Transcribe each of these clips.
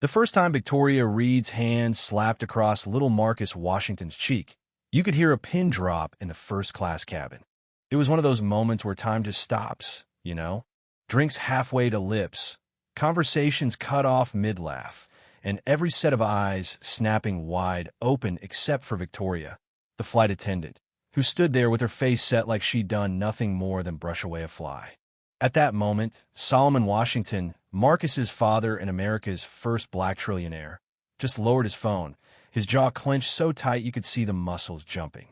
The first time Victoria Reed's hand slapped across little Marcus Washington's cheek, you could hear a pin drop in the first-class cabin. It was one of those moments where time just stops, you know? Drinks halfway to lips, conversations cut off mid-laugh, and every set of eyes snapping wide open except for Victoria, the flight attendant, who stood there with her face set like she'd done nothing more than brush away a fly. At that moment, Solomon Washington, Marcus's father and America's first black trillionaire, just lowered his phone, his jaw clenched so tight you could see the muscles jumping.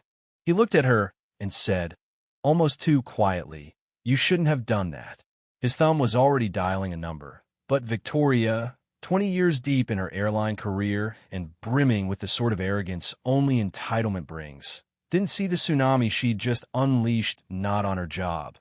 He looked at her and said, almost too quietly, "You shouldn't have done that." His thumb was already dialing a number, but Victoria, 20 years deep in her airline career and brimming with the sort of arrogance only entitlement brings, didn't see the tsunami she'd just unleashed, not on her job,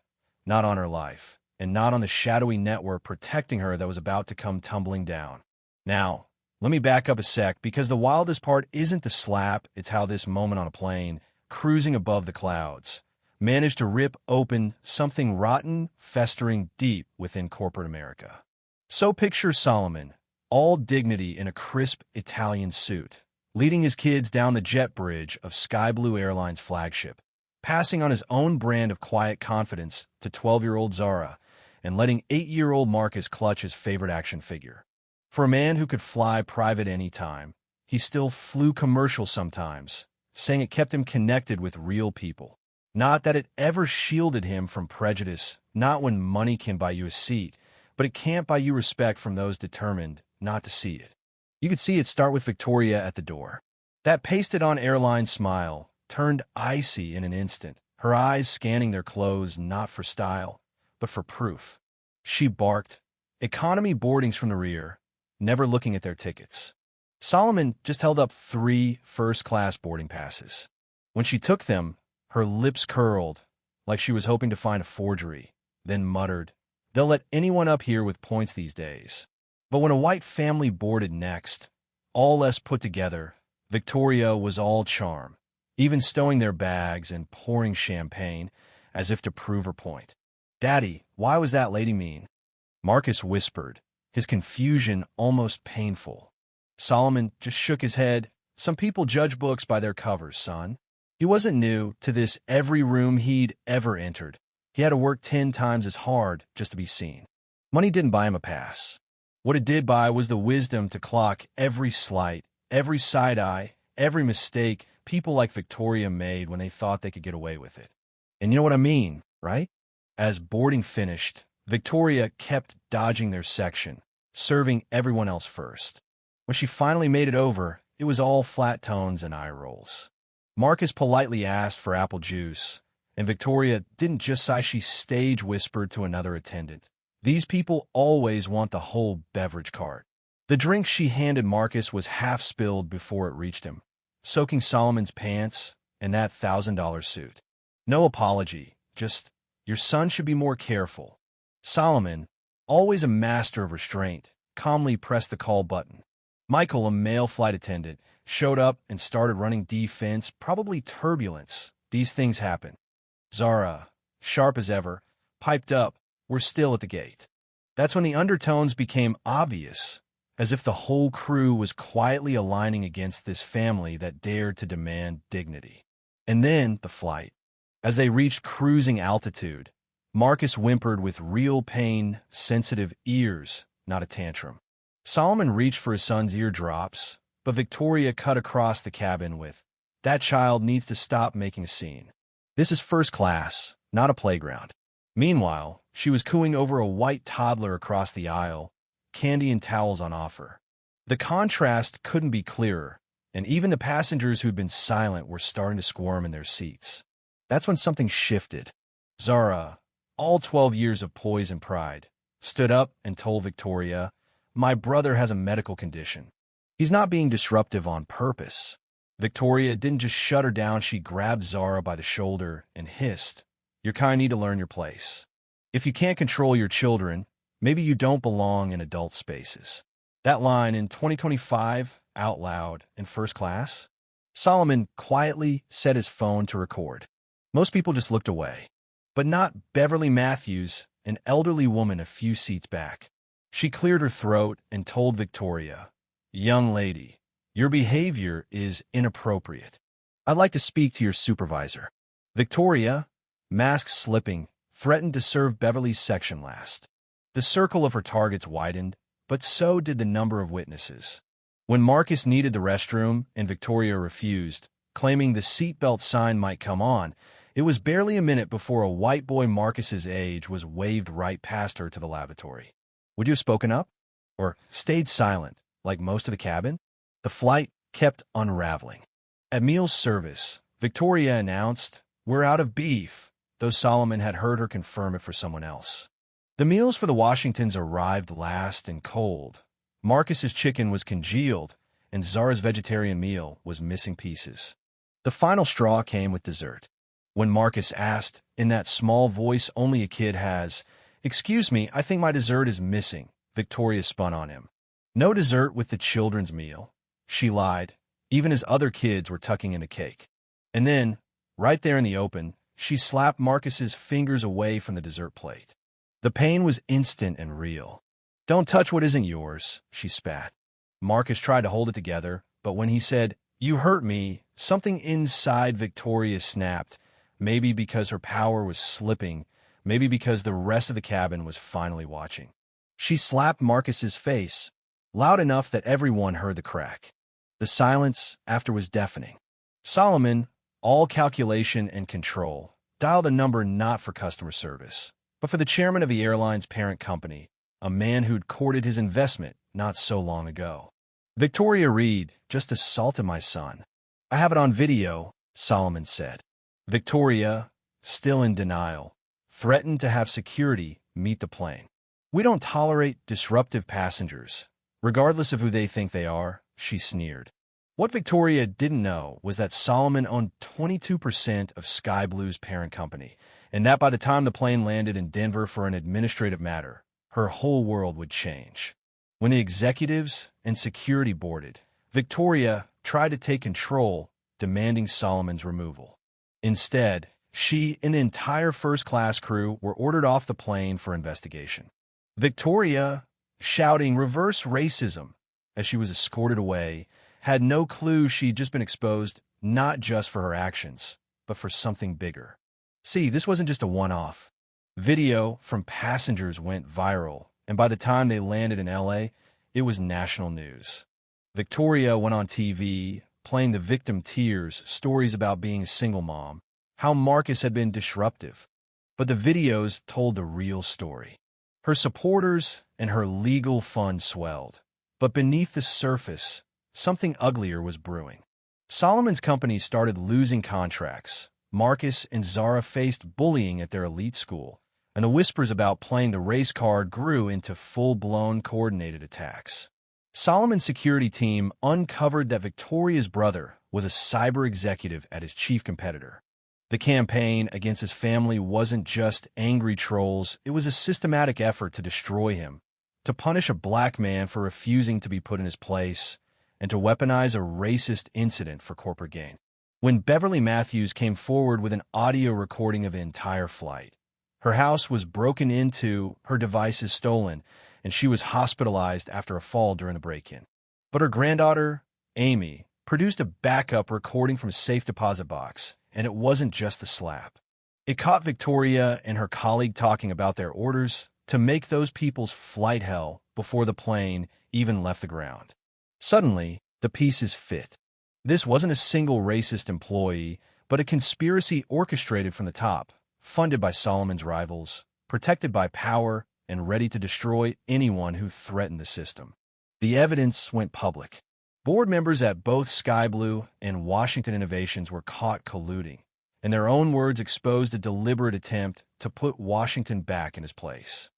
not on her life, and not on the shadowy network protecting her that was about to come tumbling down. Now, let me back up a sec, because the wildest part isn't the slap, it's how this moment on a plane, cruising above the clouds, managed to rip open something rotten, festering deep within corporate America. So picture Solomon, all dignity in a crisp Italian suit, leading his kids down the jet bridge of Sky Blue Airlines flagship, passing on his own brand of quiet confidence to 12-year-old Zara, and letting 8-year-old Marcus clutch his favorite action figure. For a man who could fly private anytime, he still flew commercial sometimes, saying it kept him connected with real people. Not that it ever shielded him from prejudice, not when money can buy you a seat, but it can't buy you respect from those determined not to see it. You could see it start with Victoria at the door. That pasted-on airline smile turned icy in an instant, her eyes scanning their clothes not for style, but for proof. She barked, "Economy boardings," from the rear, never looking at their tickets. Solomon just held up 3 first-class boarding passes. When she took them, her lips curled, like she was hoping to find a forgery, then muttered, "They'll let anyone up here with points these days." But when a white family boarded next, all less put together, Victoria was all charm, even stowing their bags and pouring champagne, as if to prove her point. "Daddy, why was that lady mean?" Marcus whispered, his confusion almost painful. Solomon just shook his head. "Some people judge books by their covers, son." He wasn't new to this every room he'd ever entered. He had to work 10 times as hard just to be seen. Money didn't buy him a pass. What it did buy was the wisdom to clock every slight, every side-eye, every mistake people like Victoria made when they thought they could get away with it. And you know what I mean, right? As boarding finished, Victoria kept dodging their section, serving everyone else first. When she finally made it over, it was all flat tones and eye rolls. Marcus politely asked for apple juice, and Victoria didn't just sigh, she stage whispered to another attendant, "These people always want the whole beverage cart." The drink she handed Marcus was half spilled before it reached him, soaking Solomon's pants and that $1,000 suit. No apology, just, "Your son should be more careful." Solomon, always a master of restraint, calmly pressed the call button. Michael, a male flight attendant, showed up and started running defense, probably turbulence. These things happen. Zara, sharp as ever, piped up, "We're still at the gate." That's when the undertones became obvious, as if the whole crew was quietly aligning against this family that dared to demand dignity. And then the flight. As they reached cruising altitude, Marcus whimpered with real pain, sensitive ears, not a tantrum. Solomon reached for his son's eardrops, but Victoria cut across the cabin with, "That child needs to stop making a scene. This is first class, not a playground." Meanwhile, she was cooing over a white toddler across the aisle, candy and towels on offer. The contrast couldn't be clearer, and even the passengers who'd been silent were starting to squirm in their seats. That's when something shifted. Zara, all 12 years of poise and pride, stood up and told Victoria, "My brother has a medical condition. He's not being disruptive on purpose." Victoria didn't just shut her down, she grabbed Zara by the shoulder and hissed, "Your kind need to learn your place. If you can't control your children, maybe you don't belong in adult spaces." That line in 2025, out loud, in first class, Solomon quietly set his phone to record. Most people just looked away. But not Beverly Matthews, an elderly woman a few seats back. She cleared her throat and told Victoria, "Young lady, your behavior is inappropriate. I'd like to speak to your supervisor." Victoria, mask slipping, threatened to serve Beverly's section last. The circle of her targets widened, but so did the number of witnesses. When Marcus needed the restroom and Victoria refused, claiming the seatbelt sign might come on, it was barely a minute before a white boy Marcus's age was waved right past her to the lavatory. Would you have spoken up? Or stayed silent, like most of the cabin? The flight kept unraveling. At meal service, Victoria announced, "We're out of beef," though Solomon had heard her confirm it for someone else. The meals for the Washingtons arrived last and cold. Marcus's chicken was congealed, and Zara's vegetarian meal was missing pieces. The final straw came with dessert. When Marcus asked, in that small voice only a kid has, "Excuse me, I think my dessert is missing," Victoria spun on him. "No dessert with the children's meal," she lied, even as other kids were tucking in a cake. And then, right there in the open, she slapped Marcus's fingers away from the dessert plate. The pain was instant and real. "Don't touch what isn't yours," she spat. Marcus tried to hold it together, but when he said, "You hurt me," something inside Victoria snapped, maybe because her power was slipping, maybe because the rest of the cabin was finally watching. She slapped Marcus's face, loud enough that everyone heard the crack. The silence after was deafening. Solomon, all calculation and control, dialed a number not for customer service, but for the chairman of the airline's parent company, a man who'd courted his investment not so long ago. "Victoria Reed just assaulted my son. I have it on video," Solomon said. Victoria, still in denial, threatened to have security meet the plane. "We don't tolerate disruptive passengers, regardless of who they think they are," she sneered. What Victoria didn't know was that Solomon owned 22% of Sky Blue's parent company, and that by the time the plane landed in Denver for an administrative matter, her whole world would change. When the executives and security boarded, Victoria tried to take control, demanding Solomon's removal. Instead, she and the entire first-class crew were ordered off the plane for investigation. Victoria, shouting "reverse racism" as she was escorted away, had no clue she'd just been exposed not just for her actions, but for something bigger. See, this wasn't just a one-off. Video from passengers went viral, and by the time they landed in LA, it was national news. Victoria went on TV, playing the victim tears, stories about being a single mom, how Marcus had been disruptive. But the videos told the real story. Her supporters and her legal fund swelled. But beneath the surface, something uglier was brewing. Solomon's company started losing contracts. Marcus and Zara faced bullying at their elite school, and the whispers about playing the race card grew into full-blown coordinated attacks. Solomon's security team uncovered that Victoria's brother was a cyber executive at his chief competitor. The campaign against his family wasn't just angry trolls, it was a systematic effort to destroy him, to punish a black man for refusing to be put in his place, and to weaponize a racist incident for corporate gain. When Beverly Matthews came forward with an audio recording of the entire flight, her house was broken into, her devices stolen, and she was hospitalized after a fall during a break-in. But her granddaughter, Amy, produced a backup recording from a safe deposit box, and it wasn't just the slap. It caught Victoria and her colleague talking about their orders to make those people's flight hell before the plane even left the ground. Suddenly, the pieces fit. This wasn't a single racist employee, but a conspiracy orchestrated from the top, funded by Solomon's rivals, protected by power, and ready to destroy anyone who threatened the system. The evidence went public. Board members at both Sky Blue and Washington Innovations were caught colluding, and their own words exposed a deliberate attempt to put Washington back in his place.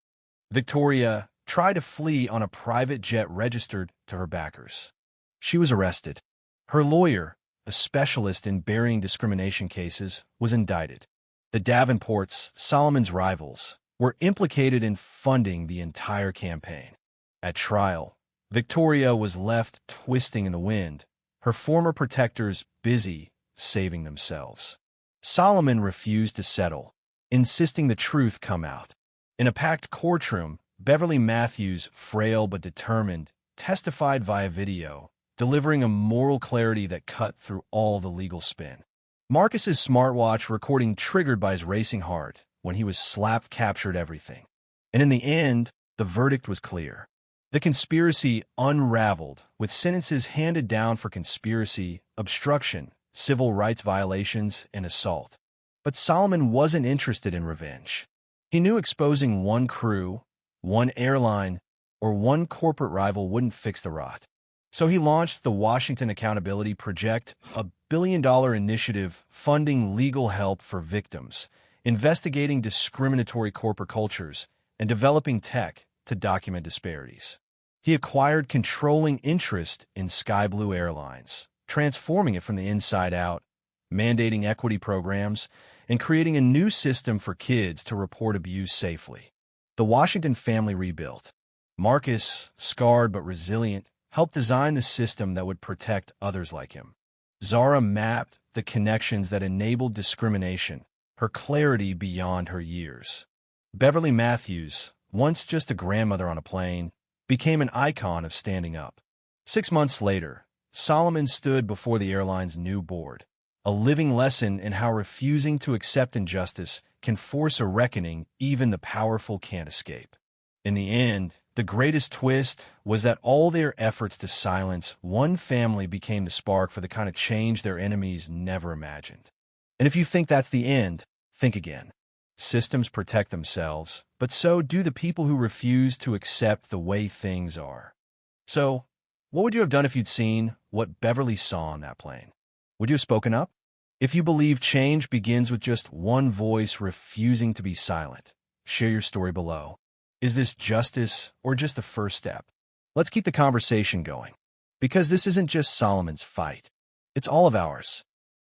Victoria tried to flee on a private jet registered to her backers. She was arrested. Her lawyer, a specialist in burying discrimination cases, was indicted. The Davenports, Solomon's rivals, were implicated in funding the entire campaign. At trial, Victoria was left twisting in the wind, her former protectors busy saving themselves. Solomon refused to settle, insisting the truth come out. In a packed courtroom, Beverly Matthews, frail but determined, testified via video, delivering a moral clarity that cut through all the legal spin. Marcus's smartwatch recording triggered by his racing heart when he was slapped captured everything. And in the end, the verdict was clear. The conspiracy unraveled, with sentences handed down for conspiracy, obstruction, civil rights violations, and assault. But Solomon wasn't interested in revenge. He knew exposing one crew, one airline, or one corporate rival wouldn't fix the rot. So he launched the Washington Accountability Project, a billion-dollar initiative funding legal help for victims, investigating discriminatory corporate cultures, and developing tech to document disparities. He acquired controlling interest in Sky Blue Airlines, transforming it from the inside out, mandating equity programs, and creating a new system for kids to report abuse safely. The Washington family rebuilt. Marcus, scarred but resilient, helped design the system that would protect others like him. Zara mapped the connections that enabled discrimination, her clarity beyond her years. Beverly Matthews, once just a grandmother on a plane, became an icon of standing up. 6 months later, Solomon stood before the airline's new board, a living lesson in how refusing to accept injustice can force a reckoning even the powerful can't escape. In the end, the greatest twist was that all their efforts to silence one family became the spark for the kind of change their enemies never imagined. And if you think that's the end, think again. Systems protect themselves, but so do the people who refuse to accept the way things are. So, what would you have done if you'd seen what Beverly saw on that plane? Would you have spoken up? If you believe change begins with just one voice refusing to be silent, share your story below. Is this justice or just the first step? Let's keep the conversation going. Because this isn't just Solomon's fight. It's all of ours.